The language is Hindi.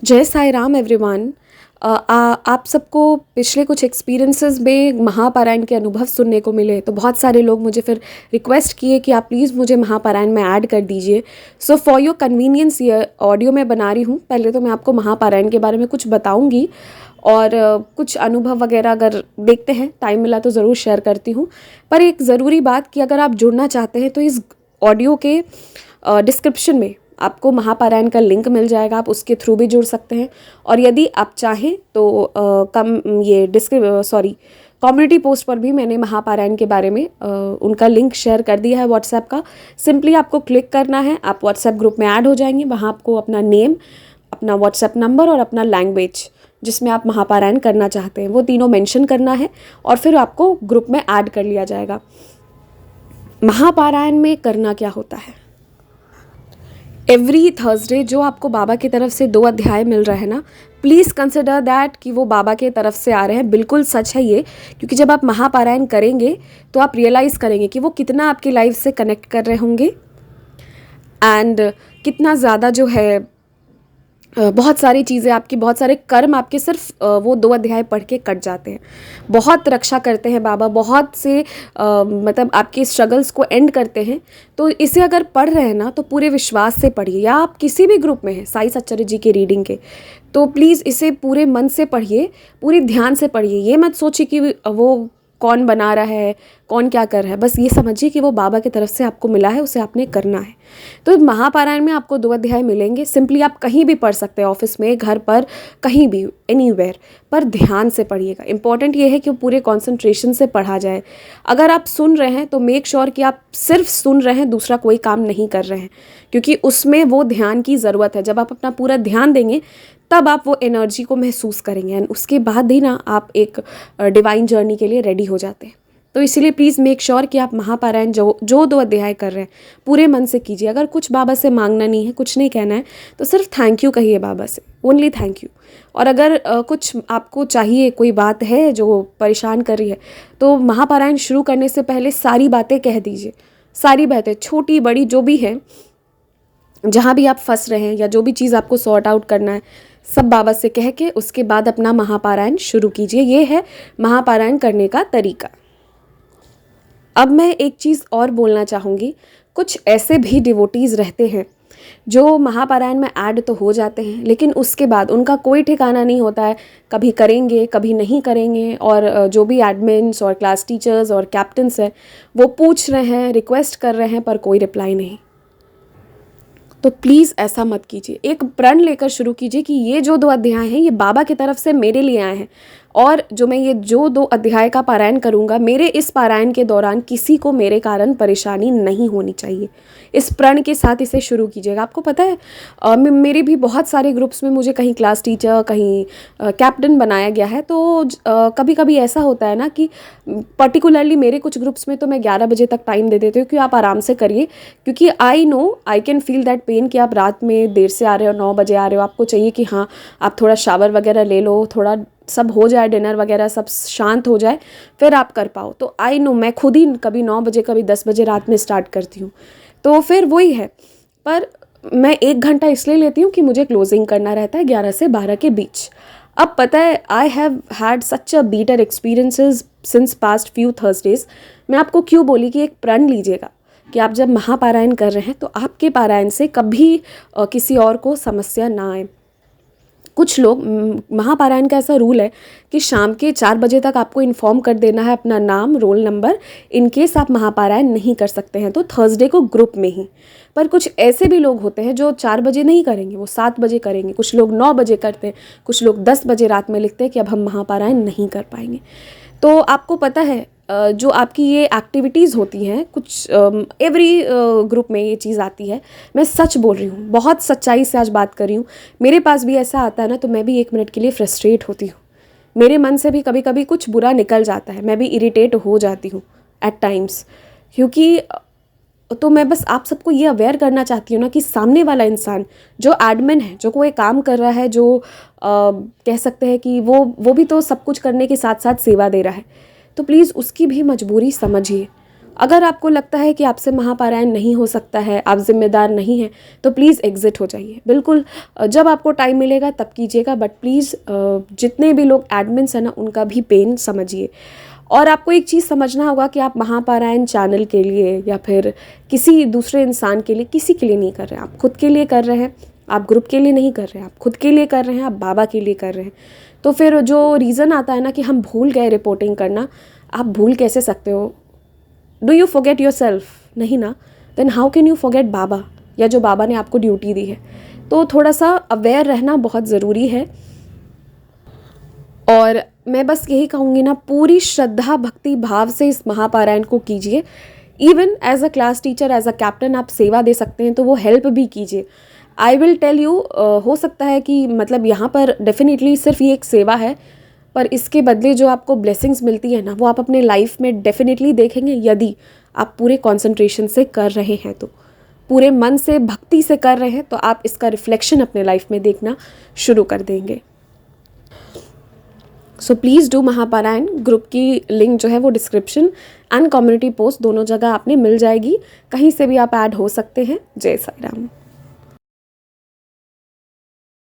जय साई राम एवरीवन। आप सबको पिछले कुछ एक्सपीरियंसेस में महापारायण के अनुभव सुनने को मिले, तो बहुत सारे लोग मुझे फिर रिक्वेस्ट किए कि आप प्लीज़ मुझे महापारायण में ऐड कर दीजिए। सो फॉर योर कन्वीनियंस ये ऑडियो मैं बना रही हूँ। पहले तो मैं आपको महापारायण के बारे में कुछ बताऊँगी और कुछ अनुभव वगैरह अगर देखते हैं, टाइम मिला तो ज़रूर शेयर करती हूँ। पर एक ज़रूरी बात कि अगर आप जुड़ना चाहते हैं तो इस ऑडियो के डिस्क्रिप्शन में आपको महापारायण का लिंक मिल जाएगा, आप उसके थ्रू भी जुड़ सकते हैं। और यदि आप चाहें तो कम्युनिटी पोस्ट पर भी मैंने महापारायण के बारे में उनका लिंक शेयर कर दिया है व्हाट्सएप का। सिंपली आपको क्लिक करना है, आप व्हाट्सएप ग्रुप में ऐड हो जाएंगे। वहाँ आपको अपना नेम, अपना व्हाट्सएप नंबर और अपना लैंग्वेज जिसमें आप महापारायण करना चाहते हैं वो तीनों मेंशन करना है और फिर आपको ग्रुप में ऐड कर लिया जाएगा। महापारायण में करना क्या होता है? एवरी थर्सडे जो आपको बाबा की तरफ से 2 अध्याय मिल रहे हैं ना, प्लीज़ कंसिडर दैट कि वो बाबा के तरफ से आ रहे हैं। बिल्कुल सच है ये, क्योंकि जब आप महापारायण करेंगे तो आप रियलाइज़ करेंगे कि वो कितना आपकी लाइफ से कनेक्ट कर रहे होंगे एंड कितना ज़्यादा जो है बहुत सारी चीज़ें आपकी, बहुत सारे कर्म आपके सिर्फ वो 2 अध्याय पढ़ के कट जाते हैं। बहुत रक्षा करते हैं बाबा, बहुत से मतलब आपके स्ट्रगल्स को एंड करते हैं। तो इसे अगर पढ़ रहे हैं ना तो पूरे विश्वास से पढ़िए, या आप किसी भी ग्रुप में हैं साई सच्चरित्र जी के रीडिंग के, तो प्लीज़ इसे पूरे मन से पढ़िए, पूरे ध्यान से पढ़िए। ये मत सोचिए कि वो कौन बना रहा है, कौन क्या कर रहा है, बस ये समझिए कि वो बाबा की तरफ से आपको मिला है, उसे आपने करना है। तो महापारायण में आपको 2 अध्याय मिलेंगे। सिंपली आप कहीं भी पढ़ सकते हैं, ऑफिस में, घर पर, कहीं भी, एनीवेयर, पर ध्यान से पढ़िएगा। इंपॉर्टेंट ये है कि वो पूरे कॉन्सेंट्रेशन से पढ़ा जाए। अगर आप सुन रहे हैं तो मेक श्योर कि आप सिर्फ सुन रहे हैं, दूसरा कोई काम नहीं कर रहे हैं, क्योंकि उसमें वो ध्यान की ज़रूरत है। जब आप अपना पूरा ध्यान देंगे तब आप वो एनर्जी को महसूस करेंगे एंड उसके बाद ही ना आप एक डिवाइन जर्नी के लिए रेडी हो जाते हैं। तो इसीलिए प्लीज़ मेक श्योर कि आप महापारायण जो 2 अध्याय कर रहे हैं पूरे मन से कीजिए। अगर कुछ बाबा से मांगना नहीं है, कुछ नहीं कहना है, तो सिर्फ थैंक यू कहिए बाबा से, ओनली थैंक यू। और अगर कुछ आपको चाहिए, कोई बात है जो परेशान कर रही है, तो महापारायण शुरू करने से पहले सारी बातें कह दीजिए। सारी बातें, छोटी बड़ी जो भी है, जहाँ भी आप फंस रहे हैं या जो भी चीज़ आपको सॉर्ट आउट करना है, सब बाबा से कह के उसके बाद अपना महापारायण शुरू कीजिए। ये है महापारायण करने का तरीका। अब मैं एक चीज़ और बोलना चाहूँगी। कुछ ऐसे भी डिवोटीज़ रहते हैं जो महापारायण में ऐड तो हो जाते हैं, लेकिन उसके बाद उनका कोई ठिकाना नहीं होता है, कभी करेंगे कभी नहीं करेंगे। और जो भी एडमिन्स और क्लास टीचर्स और कैप्टन्स हैं वो पूछ रहे हैं, रिक्वेस्ट कर रहे हैं, पर कोई रिप्लाई नहीं। तो प्लीज़ ऐसा मत कीजिए। एक प्रण लेकर शुरू कीजिए कि ये जो 2 अध्याय हैं ये बाबा की तरफ से मेरे लिए आए हैं, और जो मैं ये जो 2 अध्याय का पारायण करूँगा, मेरे इस पारायण के दौरान किसी को मेरे कारण परेशानी नहीं होनी चाहिए। इस प्रण के साथ इसे शुरू कीजिएगा। आपको पता है मेरे भी बहुत सारे ग्रुप्स में मुझे कहीं क्लास टीचर, कहीं कैप्टन बनाया गया है। तो कभी कभी ऐसा होता है ना कि पर्टिकुलरली मेरे कुछ ग्रुप्स में तो मैं 11 बजे तक टाइम दे देती हूँ कि आप आराम से करिए, क्योंकि I can feel that pain कि आप रात में देर से आ रहे हो, 9 बजे आ रहे हो, आपको चाहिए कि हाँ आप थोड़ा शावर वगैरह ले लो, थोड़ा सब हो जाए, डिनर वगैरह सब शांत हो जाए, फिर आप कर पाओ। तो आई नो, मैं खुद ही कभी 9 बजे कभी 10 बजे रात में स्टार्ट करती हूँ, तो फिर वही है। पर मैं 1 घंटा इसलिए लेती हूँ कि मुझे क्लोजिंग करना रहता है 11 से 12 के बीच। अब पता है, I have had such a better experiences since past few Thursdays. मैं आपको क्यों बोली कि एक प्रण लीजिएगा कि आप जब महापारायण कर रहे हैं तो आपके पारायण से कभी किसी और को समस्या ना आए। कुछ लोग, महापारायण का ऐसा रूल है कि शाम के 4 बजे तक आपको इन्फॉर्म कर देना है अपना नाम, रोल नंबर, इन केस आप महापारायण नहीं कर सकते हैं तो थर्सडे को ग्रुप में ही। पर कुछ ऐसे भी लोग होते हैं जो 4 बजे नहीं करेंगे, वो 7 बजे करेंगे, कुछ लोग 9 बजे करते हैं, कुछ लोग 10 बजे रात में लिखते हैं कि अब हम महापारायण नहीं कर पाएंगे। तो आपको पता है जो आपकी ये एक्टिविटीज़ होती हैं, कुछ एवरी ग्रुप में ये चीज़ आती है। मैं सच बोल रही हूँ, बहुत सच्चाई से आज बात कर रही हूँ। मेरे पास भी ऐसा आता है ना, तो मैं भी 1 मिनट के लिए फ्रस्ट्रेट होती हूँ। मेरे मन से भी कभी कभी कुछ बुरा निकल जाता है, मैं भी इरिटेट हो जाती हूँ एट टाइम्स, क्योंकि तो मैं बस आप सबको ये अवेयर करना चाहती हूँ ना कि सामने वाला इंसान जो एडमिन है, जो कोई काम कर रहा है, जो कह सकते हैं कि वो भी तो सब कुछ करने के साथ साथ सेवा दे रहा है, तो प्लीज़ उसकी भी मजबूरी समझिए, अगर आपको लगता है कि आपसे महापारायण नहीं हो सकता है, आप जिम्मेदार नहीं हैं, तो प्लीज़ एग्ज़िट हो जाइए। बिल्कुल जब आपको टाइम मिलेगा तब कीजिएगा, बट प्लीज़ जितने भी लोग एडमिन्स हैं ना, उनका भी पेन समझिए। और आपको एक चीज़ समझना होगा कि आप महापारायण चैनल के लिए या फिर किसी दूसरे इंसान के लिए, किसी के लिए नहीं कर रहे हैं, आप खुद के लिए कर रहे हैं। आप ग्रुप के लिए नहीं कर रहे हैं, आप खुद के लिए कर रहे हैं, आप बाबा के लिए कर रहे हैं। तो फिर जो रीज़न आता है ना कि हम भूल गए रिपोर्टिंग करना, आप भूल कैसे सकते हो? Do you forget yourself? नहीं ना। Then how can you forget Baba, या जो बाबा ने आपको ड्यूटी दी है? तो थोड़ा सा अवेयर रहना बहुत ज़रूरी है। और मैं बस यही कहूँगी ना, पूरी श्रद्धा भक्ति भाव से इस महापारायण को कीजिए। Even as a class teacher, as a captain आप सेवा दे सकते हैं, तो वो हेल्प भी कीजिए। आई विल टेल यू, हो सकता है कि मतलब यहाँ पर डेफिनेटली सिर्फ ये एक सेवा है, पर इसके बदले जो आपको ब्लेसिंग्स मिलती है ना, वो आप अपने लाइफ में डेफिनेटली देखेंगे, यदि आप पूरे कंसंट्रेशन से कर रहे हैं, तो पूरे मन से भक्ति से कर रहे हैं, तो आप इसका रिफ्लेक्शन अपने लाइफ में देखना शुरू कर देंगे। सो प्लीज़ डू महापारायण। ग्रुप की लिंक जो है वो डिस्क्रिप्शन एंड कम्युनिटी पोस्ट दोनों जगह आपने मिल जाएगी, कहीं से भी आप ऐड हो सकते हैं। जय साई राम।